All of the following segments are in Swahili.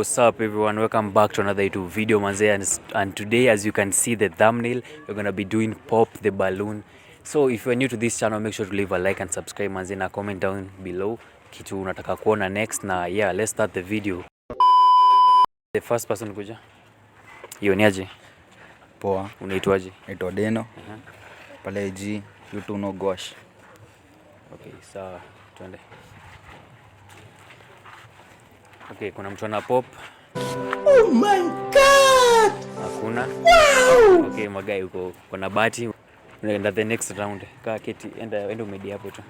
What's up everyone, welcome back to another YouTube video manze, and today, as you can see the thumbnail, we're gonna be doing pop the balloon. So if you're new to this channel, make sure to leave a like and subscribe manze, na comment down below kitu unataka kuona next. Na yeah, let's start the video. The first person kuja hiyo ni aje? Poa. Unaitwaje? Naitwa Deno. Pale G YouTube no gosh. Okay, sawa, twende. Okay, kuna mtu ana pop. Oh my god! Hakuna? Wow! Okay, magai uko kuna bahati. Unaenda the next round. Kaa keti, enda umedi hapo tu.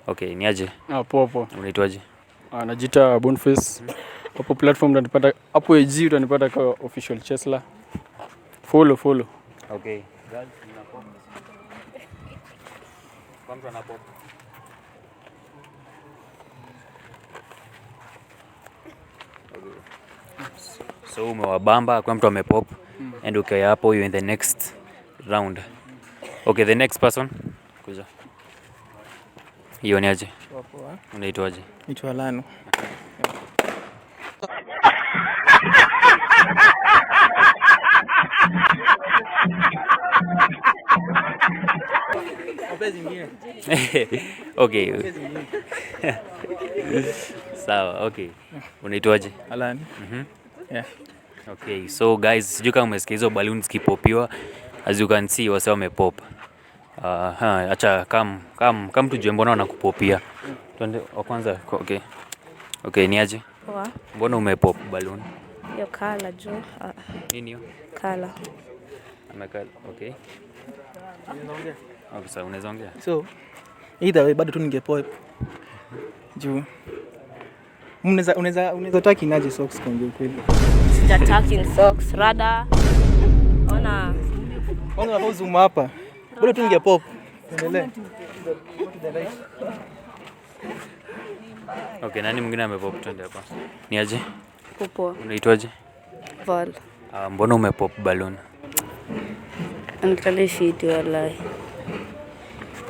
Okay, ni aje? Poa. Unaitwaje? Najiita Boniface. Hapo platform utanipata, hapo AG utanipata kwa official Chesla. Follow. Okay. Guys, mna pop. Kwa mtu ana pop. So umewabamba kwa mtu amepop and okay hapo you in the next round. Okay, the next person kuja. Hiyo ni aje? Poa. Unaitwaje? Naitwa Lano. Okay. Sawa, okay. Unaitwaje? Alan. Yeah. Okay, so guys, sijui kama umesikia hizo balloons kipopiwa. As you can see, wase wamepop. Acha kam tujue mbona wanakupopia. Twende wa kwanza. Okay. Okay, ni aje? Poa. Mbona umepop balloon? Hiyo kala jo. Nini hiyo? Kala. Amekala. Okay. Okay, sawa, unaweza ongea. So, either way bado tu ningepop. Juu. Unaweza taki naje socks kwa kweli. Sijataki socks, rada. Ona. Kwanza hapo zoom hapa. Bado tu ningepop. Endelee. Okay, nani mwingine amepop? Twende hapa. Ni aje? Poa. Unaitwaje? Val. Mbona umepop balloon? Anakali fit wallahi.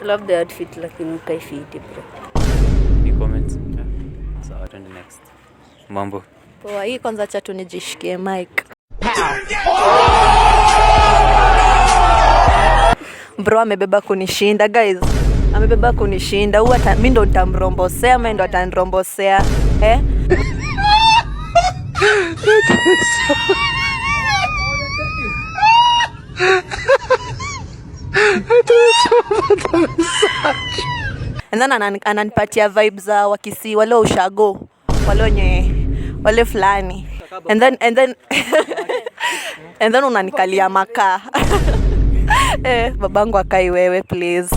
I love the outfit lakini ukai fit bro. Ni comments. Sawa, twende next. Mambo. Poa, hii kwanza acha tu nijishikie mic. Bro amebeba kunishinda guys. Amebeba kunishinda. Huwa mimi ndo nitamrombosea, mimi ndo atanrombosea. And then ananipatia vibes za wakisi wale ushago wale fulani and then unanikalia makaa. Babangu akai wewe please.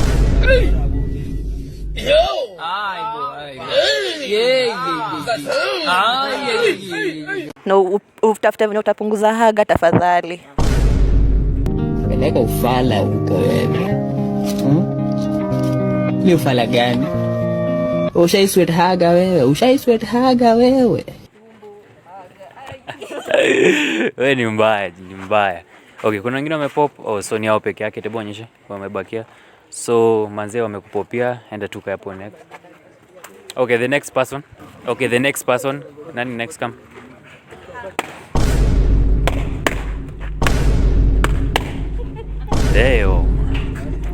No, utafuta venye utapunguza haga tafadhali. Peleka ufala huko wewe. Ni ufala gani? Ushaisweat haga wewe. Wewe ni mbaya. Okay, kuna wengine wamepop. So ni hao peke yake, tebu onyeshe wamebakia. So manzee wamekupopia, enda tuka hapo next. Okay, the next person. Nani next come?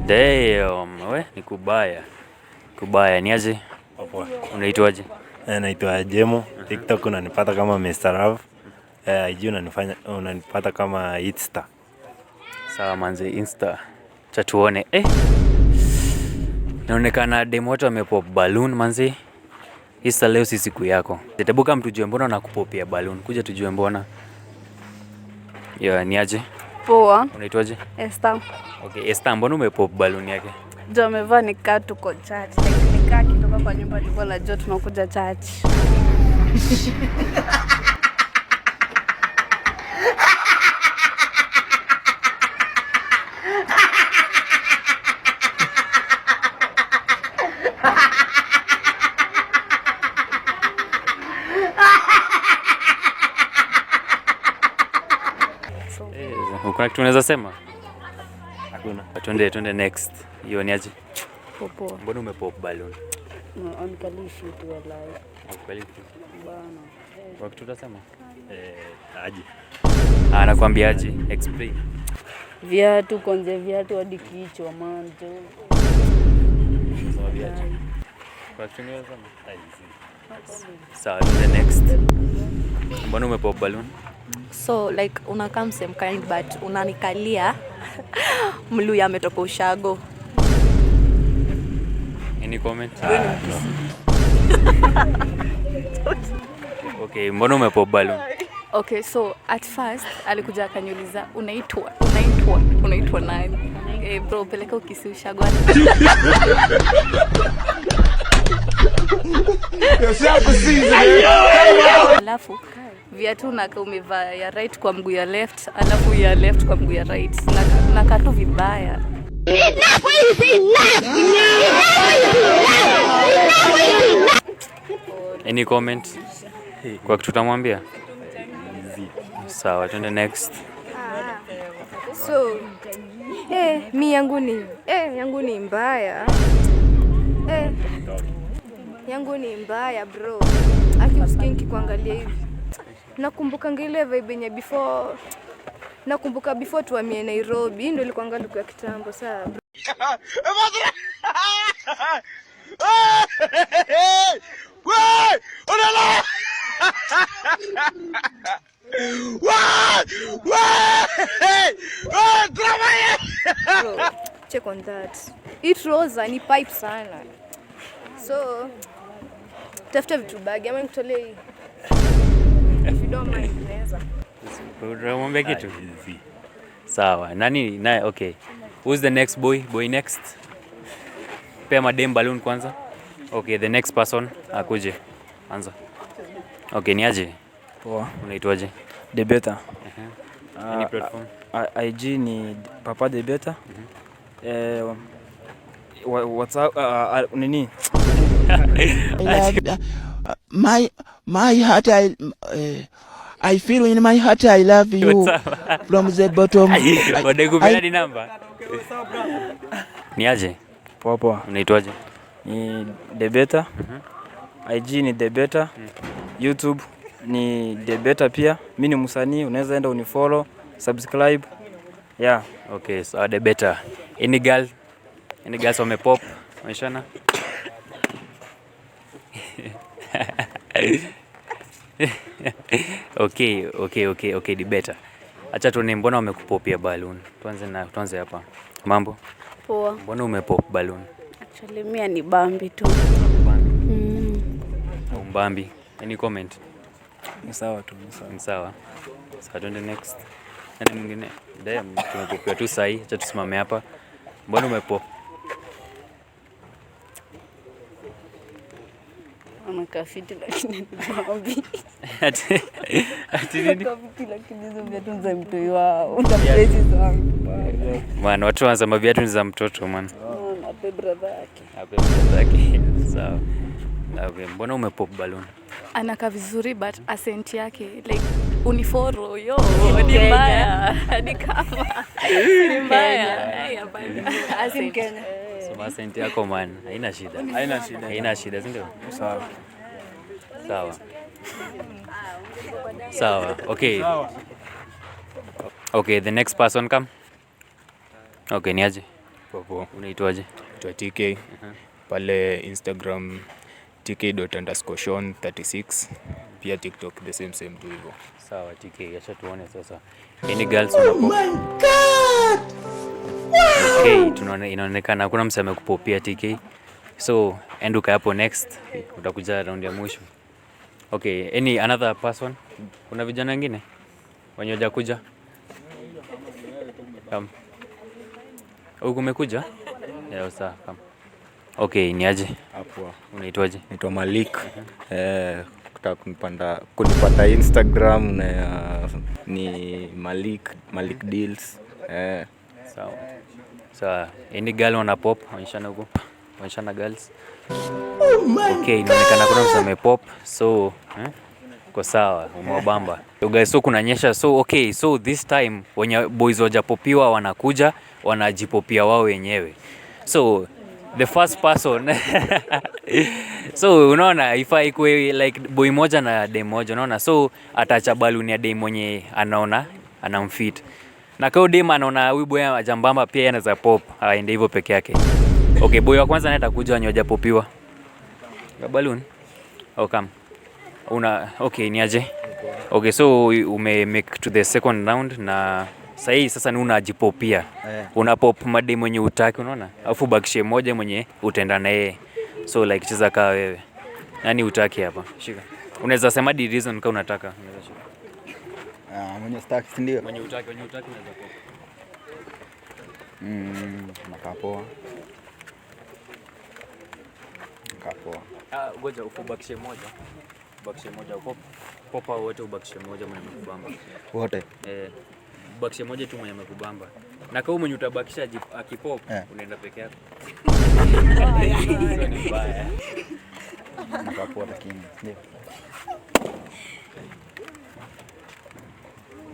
Damn. We, ni kubaya. Ni aje? Poa. Unaitwaje? Naitwa Jemo. TikTok unanipata kama Mr. Love. IG unanipata kama Insta. Sawa manze, Insta. Cha tuone. Naonekana demo watu wamepop balloon manze. Insta leo si siku yako. Tebuka mtujue mbona nakupopia balloon. Kuja tujue mbona. Ni aje? Poa. Unaitwaje? Esther. Okay, Esther, mbona umepop balloon yake? Jo amevaa nikaa tuko church. Nikaa kitoka kwa nyumba ndipo la jo tunakuja church. Kuna kitu unaweza sema? Hakuna. Twende next. Hiyo ni aje? Poa. Mbona umepop balloon? Anikalishi tu wallahi. Anikalishi. Kwa kitu utasema? Aje. Anakuambia aje? Explain. Viatu konje viatu hadi kichwa manjo. Sawa viatu. Kwa kitu unasema? Sawa, the next. Mbona umepop balloon? So like unakaa same kind but unanikalia Mluya ametoka ushago. Any comment? Okay, mbona umepop balloon? Okay, so at first alikuja akaniuliza unaitwa nani? Bro, peleka ukisi ushago. Alafu viatu unaka umevaa ya right kwa mguu ya left, alafu ya left kwa mguu ya right. Na katu vibaya. Any comment? Kwa kitu utamwambia? Sawa, twende next. So mi yangu ni mbaya. Yangu ni mbaya bro. Akiusikia nikikuangalia hivi. Nakumbuka ngile vibe yenye before tuhamie Nairobi, ndio ilikuwa ngaluku ya kitambo saa. Check on that. It Rosa ni pipe sana. So tafuta vitu bagi ama nitolee hii. If you don't mind, naweza. Unamwambia kitu? Sawa. Nani naye? Okay. Who's the next boy? Boy next. Pea madem balloon kwanza. Okay, the next person akuje. Anza. Okay, ni aje? Poa. Unaitwaje? Debeta. Any platform? IG ni Papa Debeta. WhatsApp nini? My heart I feel in my heart I love you from the bottom. Wadekupea ni namba? Ni aje? Poa poa. Unaitwaje? Ni Debeta. IG ni Debeta. YouTube ni Debeta pia. Mimi ni msanii, unaweza enda unifollow, subscribe. Yeah. Okay, so Debeta. Any girls wamepop? Umeshana? Okay, Debeta. Acha tuone mbona wamekupopia balloon. Tuanze hapa. Mambo? Poa. Mbona umepop balloon? Actually mimi ni Bambi tu. Mbambi. Any comment? Ni sawa tu, ni sawa. Ni sawa. Sawa, tuende next. Nani mwingine? Damn, tumepopia tu sahi. Acha tusimame hapa. Mbona umepop? Anakafiti lakini ni Bambi. Ati nini? Anakafiti lakini hizo viatu za mtoi wao. Utaprezi zangu. Man, watu wanasema viatu ni za mtoto man. Ape brother yake. Ape brother yake. Sawa. Okay, mbona umepop balloon? Anaka vizuri but asenti yake like uniforo yo ni mbaya. Ni kama ni mbaya. Asenti Kenya. So asenti yako man, haina shida. Haina shida, ndio? Sawa. Sawa. Okay. Okay, the next person come. Okay, ni aje? Popo. Unaitwaje? Naitwa TK. Pale Instagram tk._Sean36. Pia TikTok the same tu hivyo. Sawa, TK. Acha tuone sasa. Any girls wanapop? Oh my god. Okay, inaonekana hakuna mtu amekupopia TK. So, enduka hapo next. Utakuja round ya mwisho. Okay, any another person? Kuna vijana wengine? Wenye hawajakuja? Come. Umekuja? Yeah, sawa, come. Okay, ni aje? Hapo. Unaitwaje? Naitwa Malik. Kutaka kunipata Instagram na ni Malik Deals. Sawa. Sawa. Any girl wana pop? Onyeshana huko. Onyeshana girls. Okay, inaonekana kuna mtu amepop. So, kwa sawa, umewabamba. So guys, so kunanyesha. So okay, so this time wenye boys wajapopiwa wanakuja wanajipopia wao wenyewe. So the first person. So unaona ifaa ikuwe like boy moja na dem moja, unaona, so atacha balloon ya dem mwenye anaona anamfit, na kwa dem anaona huyu boy ajambamba pia anaweza pop, aende hivyo peke yake. Okay, boy wa kwanza naye atakuja anyoja popiwa balloon. Come okay, ni aje? Okay, so ume make to the second round na sasa ni unajipopia. Una pop madem mwenye utaki, unaona? Alafu bakishe moja mwenye utaenda na yeye. So like cheza kaa wewe. Nani utaki hapa? Shika. Unaweza sema the reason kama unataka. Unaweza shika. Mwenye staki ndio. Mwenye utaki unaweza pop. Nakapoa. Ngoja ubakishe moja. Ubakishe moja pop. Popa wote ubakishe moja mwenye mkubamba. Wote. Ubakishe moja tu mwenye mkubamba. Na kama mwenye utabakisha akipop unaenda peke yako. Ni mbaya. Nakapoa lakini ndio.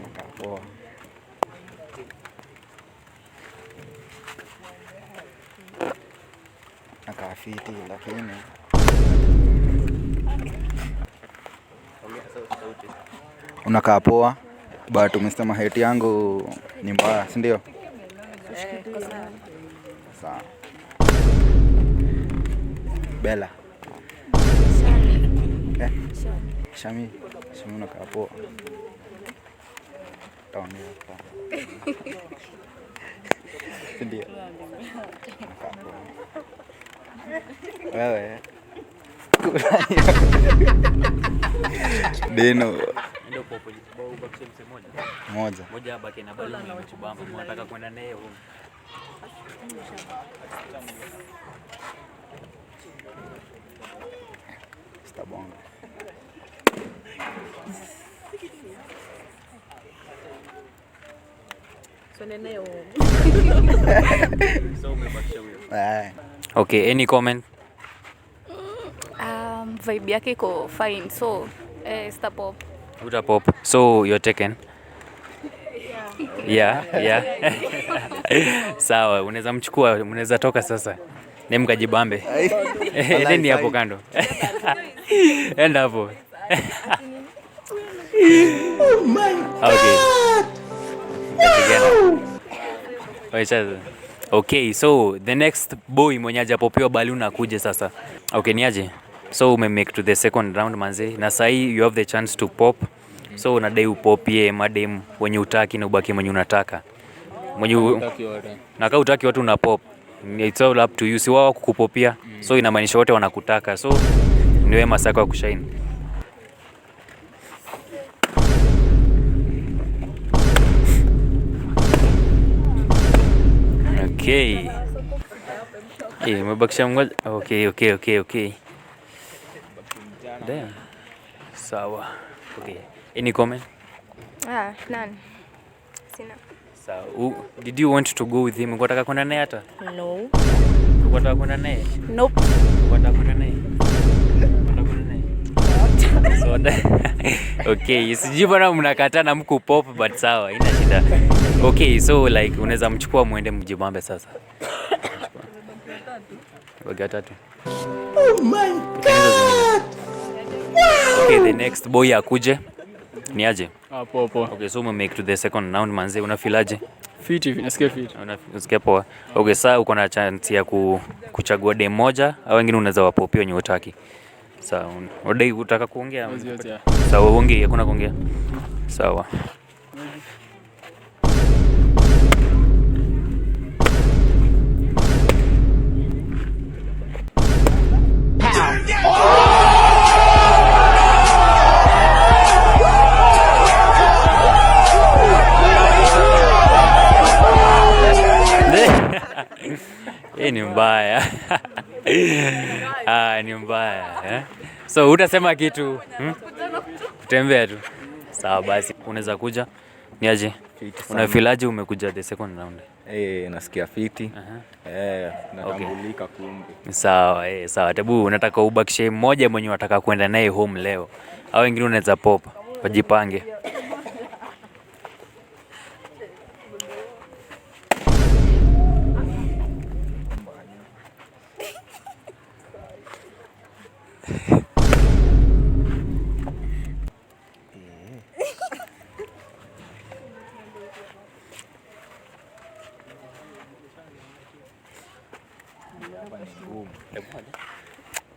Nakapoa. Nakafiti lakini unakaa poa, but umesema hate yangu ni mbaya, si ndio? Sawa. Bella. Shami unakaa poa. Taonea hapa. Si ndio? Unakaa poa. Wewe. Dino. Ndio popo ubakishe moja. Moja abaki na balloon imechubamba. Unataka kwenda naye huko. Stabonga. So umebakisha huyo. Okay, any comment? Vibe yake iko fine, so stop pop. Uta pop. So you're taken? Yeah. Sawa, unaweza mchukua, unaweza toka sasa. Ni mkajibambe. Endeni hapo kando. Enda hapo. Oh my God. Okay. Okay, so the next boy mwenye hajapopiwa balloon akuje sasa. Okay, ni aje? So ume make to the second round manze. Na sahi you have the chance to pop. So unadai upopie madem wenye utaki na ubaki mwenye unataka. Na kama utaki watu una pop. It's all up to you. Si wao kukupopia. So inamaanisha wote wanakutaka. So ni wewe masaka wa kushine. Okay. Umebakisha mmoja. Okay. Damn. Sawa. Okay. Any comment? None. Sina. Sawa. Did you want to go with him? Unataka kwenda naye hata? No. Unataka kwenda naye? Nope. Unataka kwenda naye? Okay, sijui bana mnakataa na mko pop but sawa, ina shida. Okay, so like unaweza mchukua muende mjibambe sasa. Waga tatu. Oh my God. Okay, the next boy akuje. Ni aje? Poa. Okay, so make to the second round manze, unafilaje? Fiti, nasikia fiti. Unasikia poa. Okay, sasa uko na chance ya kuchagua dem moja au wengine unaweza wapopia wenye utaki. Sawa, udai utaka kuongea? Sawa, ongea, hakuna kuongea. Sawa. Ni mbaya. Ni mbaya. So utasema kitu? Kutembea tu. Sawa basi, unaweza kuja. Ni aje? Unafilaje umekuja the second round? Nasikia fiti. Natambulika kumbe. Sawa. Tabu unataka ubakishe mmoja mwenye unataka kwenda naye home leo. Au wengine unaweza pop. Wajipange.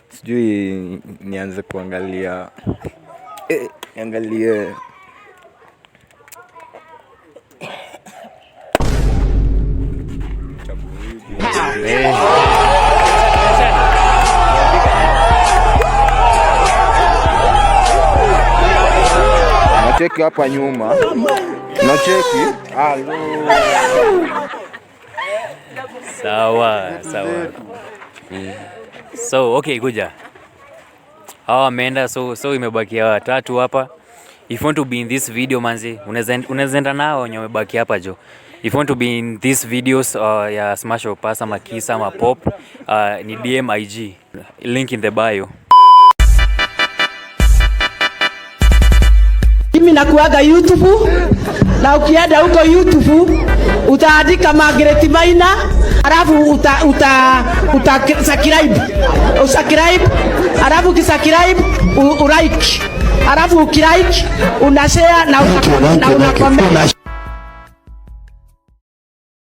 Sijui nianze kuangalia. Niangalie. Nacheki hapa nyuma. Nacheki. Halo. Sawa. So okay, kuja. Hawa wameenda, so imebakia watatu hapa. If you want to be in this video manzi, unaenda nao wenye wamebaki hapa jo. If you want to be in these videos ya Smash or Pass ama Kiss ama Pop, ni DM IG. Link in the bio. Mimi nakuaga YouTube na ukienda huko YouTube utaandika Margaret Maina, alafu uta subscribe, alafu ukisubscribe ulike, alafu ukilike una share na una comment.